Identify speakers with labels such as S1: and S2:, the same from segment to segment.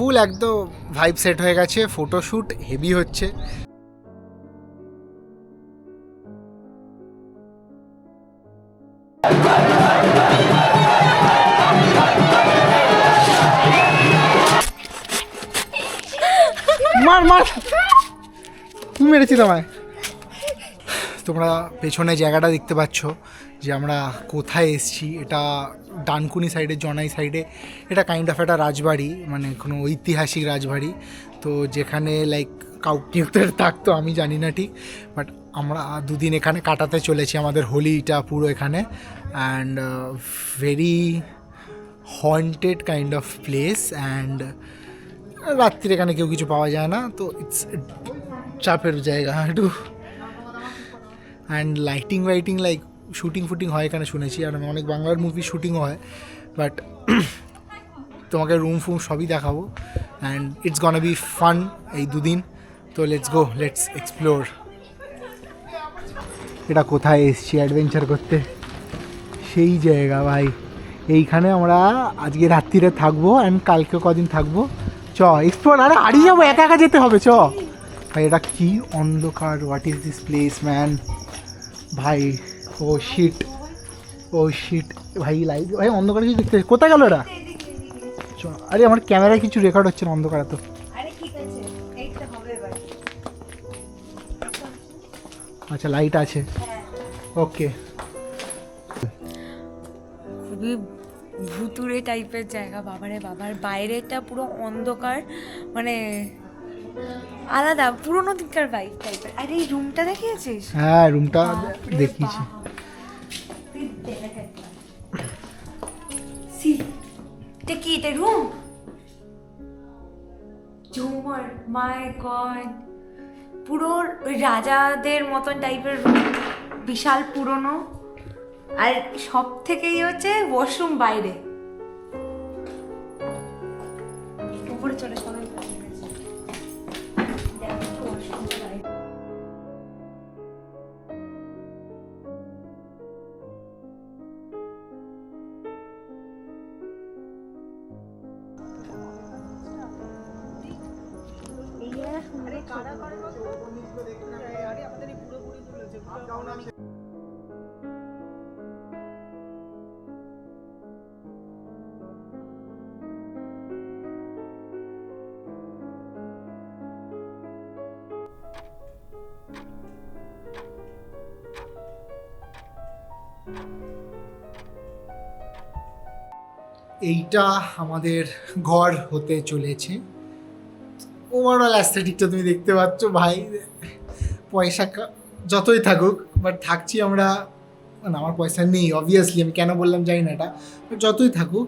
S1: ফুল একদম vibe set হয়ে গেছে, ফটোশ্যুট হেভি হচ্ছে। মার মার, তুমি মেরেছি তোমায়। তোমরা পেছনে জায়গাটা দেখতে পাচ্ছ যে আমরা কোথায় এসছি। এটা ডানকুনি সাইডে, জনাই সাইডে। এটা কাইন্ড অফ একটা রাজবাড়ি, মানে কোনো ঐতিহাসিক রাজবাড়ি। তো যেখানে লাইক কেউ থাকতো, আমি জানি না ঠিক, বাট আমরা দুদিন এখানে কাটাতে চলেছি আমাদের হোলিটা পুরো এখানে। And very haunted kind of place. And রাত্রির এখানে কেউ কিছু পাওয়া যায় না, তো ইটস চাপের জায়গা একটু। অ্যান্ড লাইটিং লাইক শুটিং হয় এখানে শুনেছি, আর অনেক বাংলার মুভি শুটিংও হয়। বাট তোমাকে রুম ফুম সবই দেখাবো। অ্যান্ড ইটস গনা বি ফান এই দুদিন। তো লেটস গো, লেটস এক্সপ্লোর। এটা কোথায় এসছি অ্যাডভেঞ্চার করতে, সেই জায়গা ভাই। এইখানে আমরা আজকে রাত্রিরে থাকবো অ্যান্ড কালকে কদিন থাকবো। চ এক্সপ্লোর। আরে হারিয়ে যাবো, একা একা যেতে হবে। চ ভাই, এটা কি অন্ধকার! What is this place man ভাই! ও শিট, ও শিট ভাই, লাইট ভাই, অন্ধকারে কিছু দেখতে। কোথায় গেল এরা? চ, আরে আমার ক্যামেরায় কিছু রেকর্ড হচ্ছে না অন্ধকারে তো। আচ্ছা, লাইট আছে, ওকে।
S2: খুবই ভুতুড়ে টাইপের জায়গা, বাবারে বাবার। বাইরেটা পুরো অন্ধকার, মানে আলাদা পুরোনো দিককার বাইক টাইপের। আর এই রুমটা দেখিয়েছিস?
S1: হ্যাঁ, রুমটা দেখিয়েছি।
S2: এটা কি, এটা রুম? ঝুমর, মাই গড! পুরো ওই রাজাদের মতন টাইপের রুম, বিশাল পুরনো। আর সব থেকেই হচ্ছে ওয়াশরুম বাইরে। উপরে চলে সবাই।
S1: এইটা আমাদের ঘর হতে চলেছে। ওভারঅল অ্যাস্থেটিকটা তুমি দেখতে পাচ্ছ ভাই। পয়সা যতই থাকুক, বাট থাকছি আমরা, মানে আমার পয়সা নেই অবভিয়াসলি, আমি কেন বললাম জানি না এটা, বাট যতই থাকুক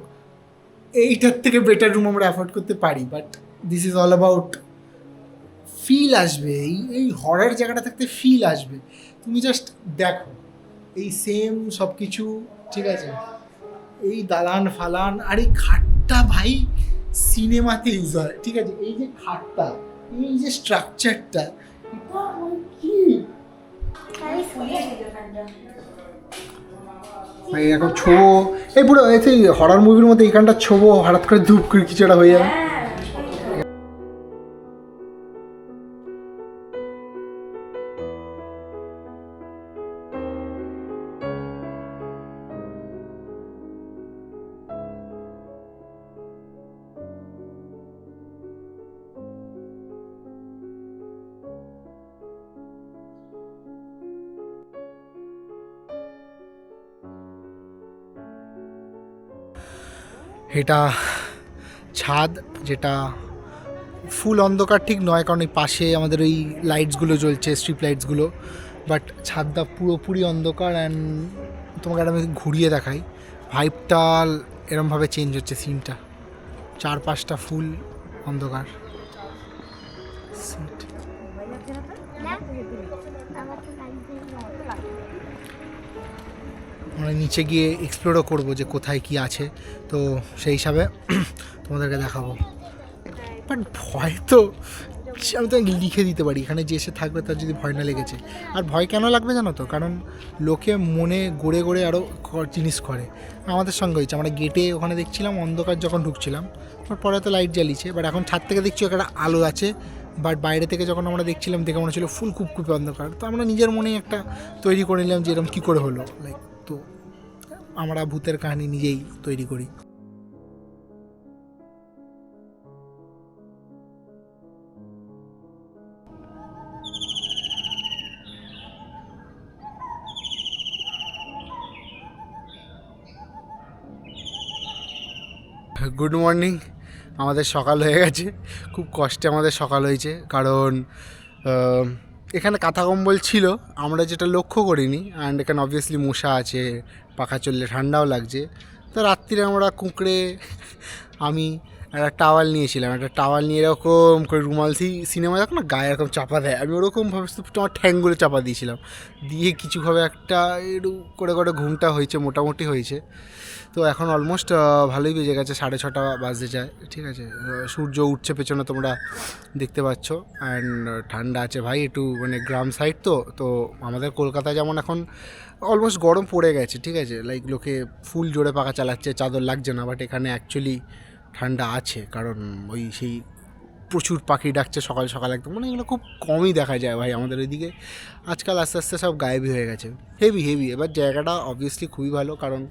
S1: এইটার থেকে বেটার রুম আমরা অ্যাফোর্ড করতে পারি। But this is all about feel আসবে। এই হরার জায়গাটা থাকতে ফিল আসবে। তুমি জাস্ট দেখো এই সেম সব কিছু, ঠিক আছে, এই দালান ফালান, আর এই খাটটা ভাই সিনেমাতে ইউজ হয়, ঠিক আছে। এই যে খাটটা, এই যে স্ট্রাকচারটা, এটা কি ভাই! এখন ছোবো, এই পুরো সেই হরার মুভির মধ্যে এইখানটা ছোবো, হঠাৎ করে ধূপ করে কিছু একটা হয়ে যাবে। এটা ছাদ, যেটা ফুল অন্ধকার ঠিক নয়, কারণ এই পাশে আমাদের ওই লাইটসগুলো জ্বলছে, স্ট্রিট লাইটসগুলো। বাট ছাদটা পুরোপুরি অন্ধকার। অ্যান্ড তোমাকে একটা আমি ঘুরিয়ে দেখাই, ভাইবটা এরমভাবে চেঞ্জ হচ্ছে সিনটা, চারপাশটা ফুল অন্ধকার। আমরা নিচে গিয়ে এক্সপ্লোরও করবো যে কোথায় কি আছে, তো সেই হিসাবে তোমাদেরকে দেখাবো। বাট ভয় তো আমি তোমাকে লিখে দিতে পারি এখানে যে এসে থাকবে তার যদি ভয় না লেগেছে। আর ভয় কেন লাগবে জানো তো, কারণ লোকে মনে গড়ে গড়ে আরও জিনিস করে। আমাদের সঙ্গে হয়েছে, আমরা গেটে ওখানে দেখছিলাম অন্ধকার যখন ঢুকছিলাম, পরে তো লাইট জ্বালিয়েছে, বাট এখন ছাদ থেকে দেখছি একটা আলো আছে, বাট বাইরে থেকে যখন আমরা দেখছিলাম দেখে মনে হচ্ছিলো ফুল কুপকুপে অন্ধকার। তো আমরা নিজের মনেই একটা তৈরি করে নিলাম যে এরকম কী করে হলো, লাইক তো আমরা ভূতের কাহিনী নিজেই তৈরি করি। গুড মর্নিং, আমাদের সকাল হয়ে গেছে। খুব কষ্টে আমাদের সকাল হয়েছে, কারণ এখানে কাঁথা কম্বল ছিল, আমরা যেটা লক্ষ্য করিনি। অ্যান্ড এখানে অবভিয়াসলি মশা আছে, পাখা চললে ঠান্ডাও লাগছে। তো রাত্রিরে আমরা কুঁকড়ে, আমি একটা টাওয়াল নিয়েছিলাম, একটা টাওয়াল নিয়ে এরকম করে রুমালসি সিনেমা দেখো না গায়ে এরকম চাপা দেয়, আমি ওরকমভাবে তোমার ঠ্যাংগুলো চাপা দিয়েছিলাম, দিয়ে কিছুভাবে একটা একটু করে করে ঘুমটা হয়েছে, মোটামুটি হয়েছে। তো এখন অলমোস্ট ভালোই বেজে গেছে, 6:30 বাজতে যায়, ঠিক আছে। সূর্য উঠছে পেছনে তোমরা দেখতে পাচ্ছ। অ্যান্ড ঠান্ডা আছে ভাই, একটু মানে গ্রাম সাইড তো তো আমাদের কলকাতায় যেমন এখন অলমোস্ট গরম পড়ে গেছে, ঠিক আছে। লাইক লোকে ফুল জোরে পাখা চালাচ্ছে, চাদর লাগছে না, বাট এখানে অ্যাকচুয়ালি ঠান্ডা আছে, কারণ ওই সেই প্রচুর পাখি ডাকছে সকাল সকাল একদম, মানে এগুলো খুব কমই দেখা যায় ভাই আমাদের ওইদিকে। আজকাল আস্তে আস্তে সব গায়েবই হয়ে গেছে। Heavy heavy. এবার জায়গাটা অবভিয়াসলি খুবই ভালো, কারণ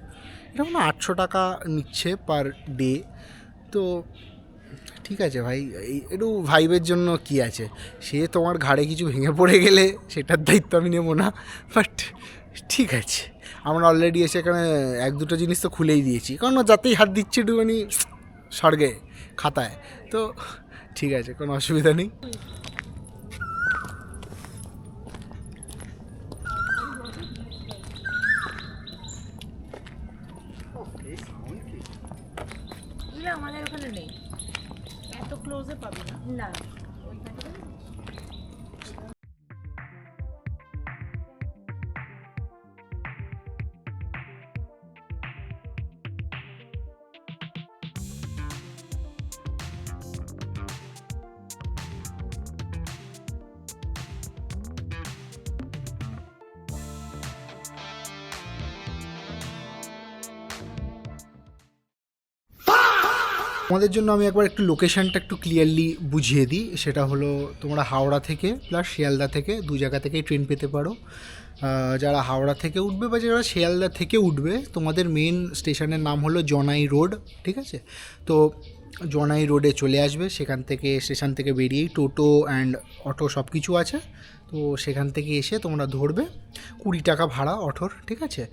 S1: এটা মানে 800 টাকা নিচ্ছে পার ডে। তো ঠিক আছে ভাই, এই একটু ভাইবের জন্য কি আছে, সে তোমার ঘাড়ে কিছু ভেঙে পড়ে গেলে সেটার দায়িত্ব আমি নেবো না, বাট ঠিক আছে। আমরা অলরেডি এসে এখানে 1-2টো জিনিস তো খুলেই দিয়েছি, কারণ যাতেই হাত দিচ্ছি একটুখানি স্বর্গে খাতায়, তো ঠিক আছে, কোনো অসুবিধা নেই।
S2: আমাদের ওখানে নেই,
S3: এত ক্লোজে পাবি না।
S2: না।
S1: আমাদের জন্য আমি একবার একটু লোকেশানটা একটু ক্লিয়ারলি বুঝিয়ে দিই। সেটা হলো, তোমরা হাওড়া থেকে প্লাস শিয়ালদা থেকে 2 জায়গা থেকেই ট্রেন পেতে পারো। যারা হাওড়া থেকে উঠবে বা যারা শিয়ালদা থেকে উঠবে, তোমাদের মেন স্টেশনের নাম হলো জনাই রোড, ঠিক আছে। তো জনাই রোডে চলে আসবে, সেখান থেকে স্টেশন থেকে বেরিয়েই টোটো অ্যান্ড অটো সব কিছু আছে। তো সেখান থেকে এসে তোমরা ধরবে, 20 টাকা ভাড়া অটোর, ঠিক আছে।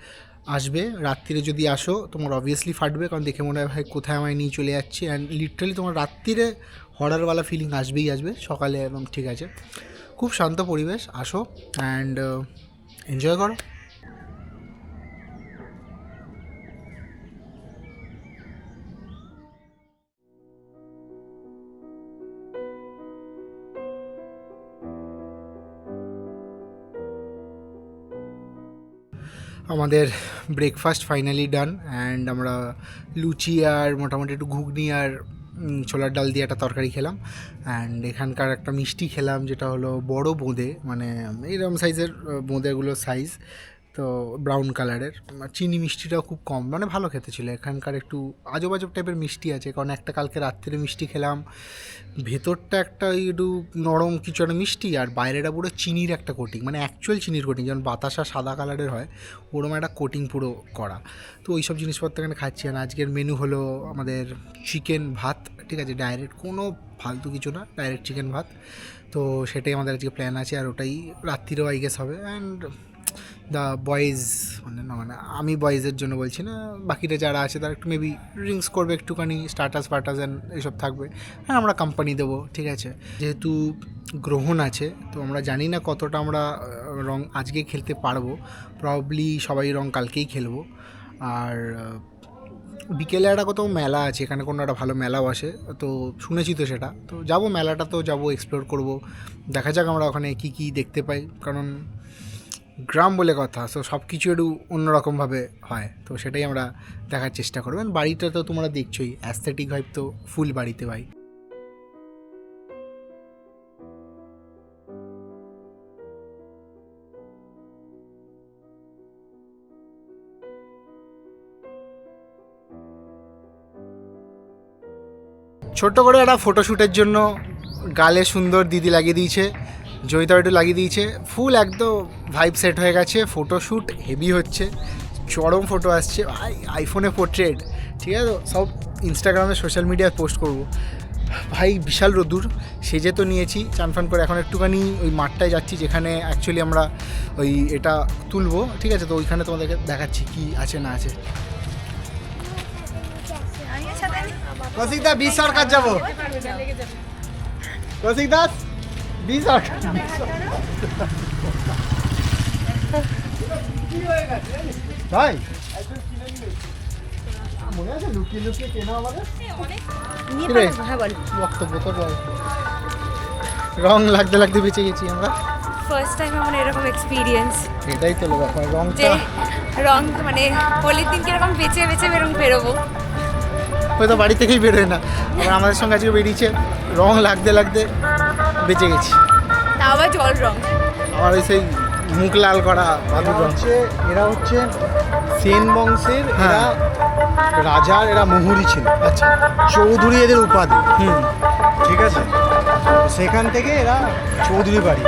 S1: আসবে, রাত্রিরে যদি আসো তোমার অবভিয়াসলি ফাটবে, কারণ দেখে মনে হয় ভাই কোথায় আমায় নিয়ে চলে যাচ্ছি। অ্যান্ড লিটারালি তোমার রাত্রিরে হরারওয়ালা ফিলিং আসবেই আসবে, সকালে একদম ঠিক আছে। খুব শান্ত পরিবেশ, আসো অ্যান্ড এনজয় করো। আমাদের ব্রেকফাস্ট ফাইনালি ডান, অ্যান্ড আমরা লুচি আর মোটামুটি একটু ঘুগনি আর ছোলার ডাল দিয়ে একটা তরকারি খেলাম। অ্যান্ড এখানকার একটা মিষ্টি খেলাম, যেটা হলো বড় বোঁদে, মানে এইরকম সাইজের বোঁদেগুলোর সাইজ, তো ব্রাউন কালারের। চিনি মিষ্টিটাও খুব কম, মানে ভালো খেতে ছিল। এখানকার একটু আজব আজব টাইপের মিষ্টি আছে, কারণ একটা কালকে রাত্রে মিষ্টি খেলাম, ভেতরটা একটা একটু নরম কিছু একটা মিষ্টি, আর বাইরেটা পুরো চিনির একটা কোটিং, মানে অ্যাকচুয়াল চিনির কোটিং, যেমন বাতাসা সাদা কালারের হয় ওরকম একটা কোটিং পুরো করা। তো ওই সব জিনিসপত্র এখানে খাচ্ছি। আর আজকের মেনু হলো আমাদের চিকেন ভাত, ঠিক আছে, ডাইরেক্ট, কোনো ফালতু কিছু না, ডাইরেক্ট চিকেন ভাত। তো সেটাই আমাদের আজকে প্ল্যান আছে, আর ওটাই রাত্রিরেও আই গেস হবে। অ্যান্ড দ্য বয়েজ, মানে আমি বয়েজের জন্য বলছি না, বাকিরা যারা আছে তারা একটু মেবি ড্রিঙ্কস করবে একটুখানি, স্টার্টাস ফার্টাস অ্যান্ড এইসব থাকবে। হ্যাঁ, আমরা কোম্পানি দেবো, ঠিক আছে। যেহেতু গ্রহণ আছে, তো আমরা জানি না কতটা আমরা রং আজকে খেলতে পারবো, প্রবাবলি সবাই রং কালকেই খেলবো। আর বিকেলে একটা কোথাও মেলা আছে, এখানে কোনো একটা ভালো মেলাও আসে, তো শুনেছি তো সেটা, তো যাবো মেলাটা, তো যাবো, এক্সপ্লোর করবো, দেখা যাক আমরা ওখানে কী কী দেখতে পাই, কারণ গ্রাম বলে কথা, তো সব কিছু একটু অন্যরকমভাবে হয়, তো সেটাই আমরা দেখার চেষ্টা করবেন। বাড়িটা তো তোমরা দেখছোই, অ্যাস্থেটিক ভাইব তো ফুল বাড়িতে ভাই। ছোট্ট করে একটা ফটোশ্যুটের জন্য গালে সুন্দর দিদি লাগিয়ে দিয়েছে, জয়িতা একটু লাগিয়ে দিয়েছে, ফুল একদম ভাইব সেট হয়ে গেছে, ফটোশ্যুট হেভি হচ্ছে, চরম ফটো আসছে ভাই, আইফোনে পোর্ট্রেট, ঠিক আছে, সব ইনস্টাগ্রামে সোশ্যাল মিডিয়ায় পোস্ট করবো ভাই। বিশাল রোদ্দুর, সেজে তো নিয়েছি চান ফান করে, এখন একটুখানি ওই মাঠটায় যাচ্ছি যেখানে অ্যাকচুয়ালি আমরা ওই এটা তুলবো, ঠিক আছে, তো ওইখানে তোমাদেরকে দেখাচ্ছি কি আছে না আছে। কৌশিক দা 20 সরকার যাবো, কৌশিক দাস 20 সরকার ভাই, মনে আছে লুকিয়ে লুকিয়ে কেনা আমাদের বক্তব্য তোর বল। রং লাগতে লাগতে বেঁচে গেছি আমরা,
S2: ফার্স্ট টাইম আমার এরকম এক্সপিরিয়েন্স,
S1: এটাই তো ব্যাপার,
S2: যে
S1: রংটা
S2: রং মানে হোলির দিন কিরকম বেঁচে বেঁচে বেরোবো।
S1: হয়তো বাড়ি থেকেই বেরোয় না, আবার আমাদের সঙ্গে আজকে বেরিয়েছে, রং লাগতে লাগতে বেঁচে গেছি।
S2: তা আবার জল রং,
S1: আমার ওই সেই মুখ লাল করা বাদুর রং।
S4: এরা হচ্ছে সেন বংশের,
S1: হ্যাঁ।
S4: এরা রাজার, এরা মুহুরি ছিল,
S1: আচ্ছা,
S4: চৌধুরী এদের উপাধি,
S1: হুম,
S4: ঠিক আছে, তো সেখান থেকে এরা চৌধুরী বাড়ি।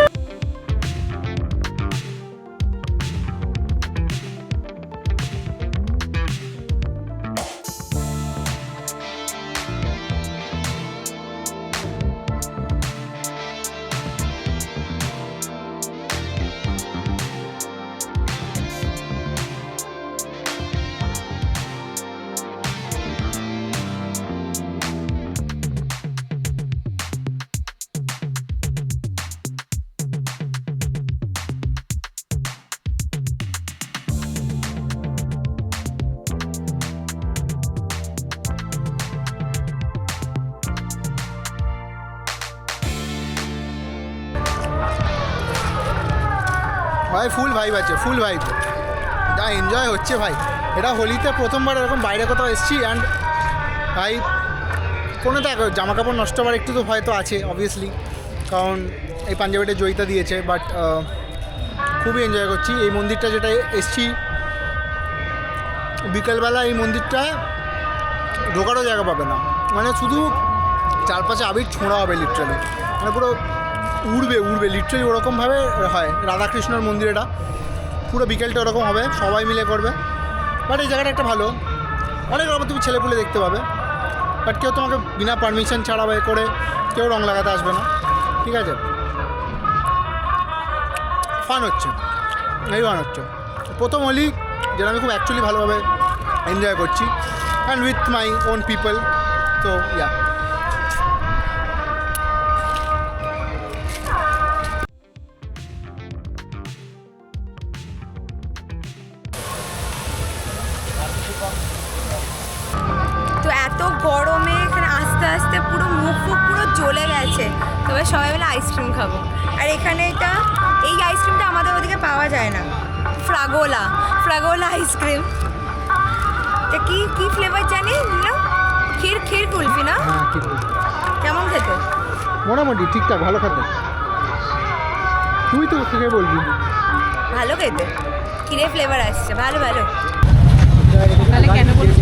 S1: ভাই ফুল ভাইব আছে, ফুল ভাইব, যা এনজয় হচ্ছে ভাই। এটা হোলিতে প্রথমবার এরকম বাইরে কোথাও এসেছি, অ্যান্ড ভাই কোনো দেখো জামা কাপড় নষ্ট হওয়ার একটু তো ভয় তো আছে অবভিয়াসলি, কারণ এই পাঞ্জাবিটা জয়িতা দিয়েছে, বাট খুবই এনজয় করছি। এই মন্দিরটা যেটা এসছি বিকেলবেলা, এই মন্দিরটায় ঢোকারও জায়গা পাবে না, মানে শুধু চারপাশে আবির ছোঁড়া হবে লিটারালি, মানে পুরো উড়বে উড়বে লিটারালি, ওরকমভাবে হয়। রাধাকৃষ্ণর মন্দির এটা, পুরো বিকেলটা ওরকম হবে, সবাই মিলে করবে। বাট এই জায়গাটা একটা ভালো, অনেক রকম তুমি ছেলেপুলে দেখতে পাবে, বাট কেউ তোমাকে বিনা পারমিশন ছাড়া বা করে কেউ রং লাগাতে আসবে না, ঠিক আছে। ফান হচ্ছে, এই ফান হচ্ছে প্রথম হোলি, যেটা আমি খুব অ্যাকচুয়ালি ভালোভাবে এনজয় করছি, and with my own people, তো ইয়া।
S2: তো এত গরমে এখানে আস্তে আস্তে পুরো মুখ ফুক পুরো জ্বলে গেছে, তবে সবাই মিলে আইসক্রিম খাবো। আর এখানে এই আইসক্রিমটা আমাদের ওদিকে পাওয়া যায় না, ফ্রাগোলা আইসক্রিম। এটা কি ফ্লেভার জানি না, ক্ষীর কুলফি না?
S1: হ্যাঁ, ঠিক
S2: কেমন খেতে?
S1: মোটামুটি ঠিকঠাক, ভালো খেতে। তুই তো খেয়ে বলবি।
S2: ভালো খেতে, ক্ষীরের ফ্লেভার আসছে, ভালো।
S3: তাহলে কেন বলছো?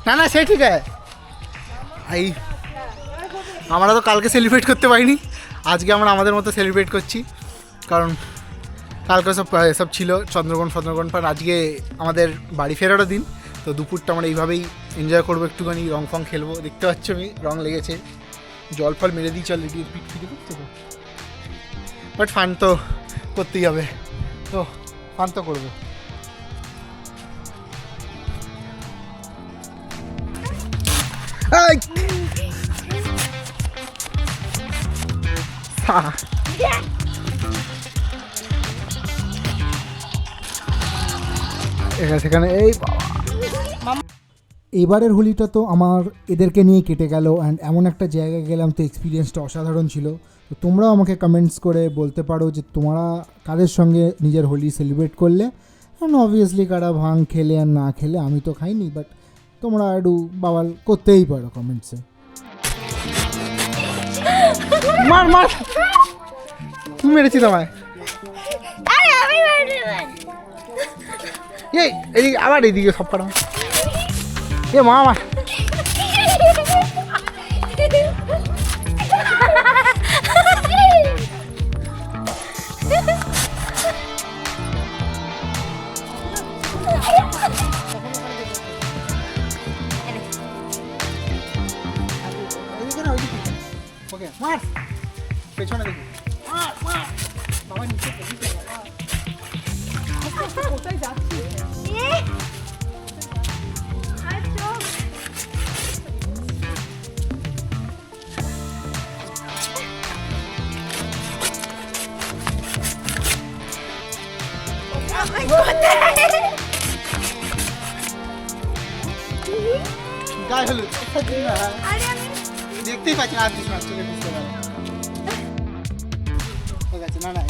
S1: না না সে ঠিক আছে। এই আমরা তো কালকে সেলিব্রেট করতে পারিনি, আজকে আমরা আমাদের মতো সেলিব্রেট করছি, কারণ কালকে সব ছিল চন্দ্রগ্রহণ, পার আজকে আমাদের বাড়ি ফেরারও দিন, তো দুপুরটা আমরা এইভাবেই এনজয় করবো, একটুখানি রং ফং খেলবো। দেখতে পাচ্ছ আমি রং লেগেছে, জল ফল মেরে দিই, চল রেডি পিট ফিটে করতে তো, বাট ফান তো করতেই হবে, তো ফান তো করবো। সেখানে এই
S5: এবারের হোলিটা তো আমার এদেরকে নিয়ে কেটে গেল, অ্যান্ড এমন একটা জায়গায় গেলাম, তো এক্সপিরিয়েন্সটা অসাধারণ ছিল। তো তোমরাও আমাকে কমেন্টস করে বলতে পারো যে তোমরা কাদের সঙ্গে নিজের হোলি সেলিব্রেট করলে, অ্যান্ড অবভিয়াসলি কারা ভাং খেলে আর না খেলে, আমি তো খাইনি, বাট তোমরা একটু বাবাল করতেই পারো কমেন্টসে।
S1: মার মার, তুমি মেরেছি তোমায়। এই এদিকে আবার এইদিকে সব করা, এ মা আমার ওকে মার পেছনে দেখি, মার মার বাবা নিচে
S3: কোথায় যাচ্ছি?
S1: গায়ে হলুদ দেখতেই পাচ্ছি না, আর কিছু না, চোখে বুঝতে পারে ঠিক আছে। না না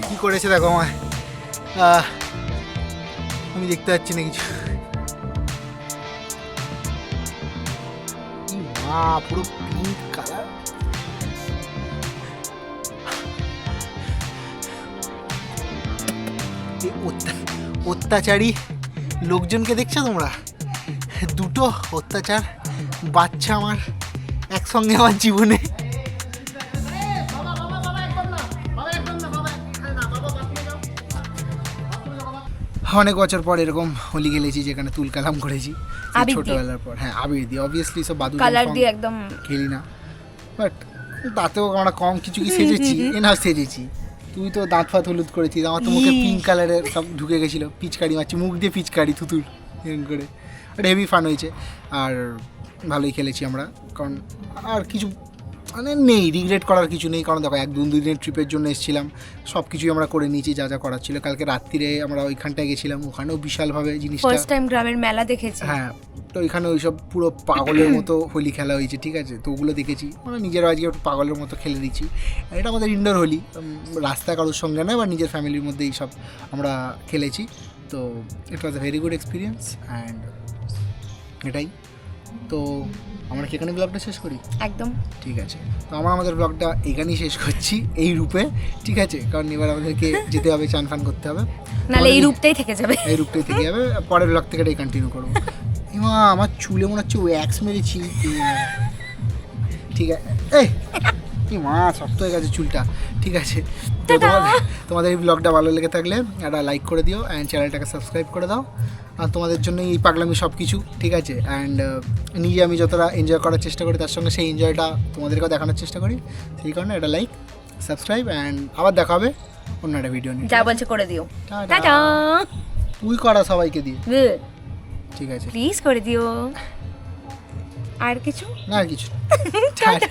S1: কি করেছে দেখো আমায়, আমি দেখতে পাচ্ছি না কিছু। মা পুরো পিঙ্ক কালার, অত্যাচারী লোকজনকে দেখছো তোমরা, দুটো অত্যাচার বাচ্চা আমার একসঙ্গে আমার জীবনে। অনেক বছর পর এরকম হোলি খেলেছি যেখানে তুল কালাম করেছি ছোটবেলার পর। হ্যাঁ আবির দিয়ে, অবভিয়াসলি সব বাদুড়
S2: কালার দিয়ে একদম
S1: খেলি না, বাট তাতেও আমরা কম কিছু কি সেজেছি, এনা সেজেছি। তুই তো দাঁত ফাত হলুদ করেছিস, আমার তো মুখে পিঙ্ক কালারের সব ঢুকে গেছিলো, পিচকারি মারছি মুখ দিয়ে, পিচকারি থুতুর এরকম করে, এটা হেভি ফান হয়েছে। আর ভালোই খেলেছি আমরা, কারণ আর কিছু মানে নেই, রিগ্রেট করার কিছু নেই, কারণ দেখো 1-2 দিনের ট্রিপের জন্য এসেছিলাম, সব কিছুই আমরা করে নিয়েছি যা যা করার ছিল। কালকে রাত্রিরে আমরা ওইখানটায় গেছিলাম, ওখানেও বিশালভাবে জিনিসটা,
S2: ফার্স্ট টাইম গ্রামের মেলা দেখেছি।
S1: হ্যাঁ, তো ওইখানে ওইসব পুরো পাগলের মতো হোলি খেলা হয়েছে, ঠিক আছে, তো ওগুলো দেখেছি, মানে নিজেরা আজকে একটু পাগলের মতো খেলে দিচ্ছি। এটা আমাদের ইনডোর হোলি, রাস্তায় কারোর সঙ্গে নয়, বা নিজের ফ্যামিলির মধ্যেই সব আমরা খেলেছি। তো it was a very good experience, and এটাই। তো আমরা কি এখানে ব্লগটা শেষ করি?
S2: একদম
S1: ঠিক আছে, তো আমরা আমাদের ব্লগটা এখানেই শেষ করছি এই রূপে, ঠিক আছে, কারণ এবার আমাদেরকে যেতে হবে, চান ফান করতে হবে,
S2: নাহলে এই রূপটাই থেকে যাবে,
S1: এই রূপটাই থেকে যাবে। পরের ব্লগ থেকে এটাই কন্টিনিউ করবো। মা আমার চুলে মনে হচ্ছে ওয়্যাক্স মেরেছি, ঠিক আছে, এই মা শক্ত হয়ে গেছে চুলটা, ঠিক আছে। তো তোমাদের এই ব্লগটা ভালো লেগে থাকলে একটা লাইক করে দিও, অ্যান্ড চ্যানেলটাকে সাবস্ক্রাইব করে দাও। আর তোমাদের জন্য এই পাগলামি সব কিছু, ঠিক আছে, অ্যান্ড নিজে আমি যতটা এনজয় করার চেষ্টা করি তার সঙ্গে সেই এনজয়টা তোমাদেরকেও দেখানোর চেষ্টা করি, সেই কারণে একটা লাইক, সাবস্ক্রাইব, অ্যান্ড আবার দেখা হবে অন্য একটা ভিডিও নিয়ে।
S2: যা বলছে করে দিও,
S1: টাটা।
S2: টাটা।
S1: তুই করা সবাইকে দিয়ে, ঠিক আছে,
S2: প্লিজ করে দিও। আর কিছু
S1: না আর কিছু, টাটা।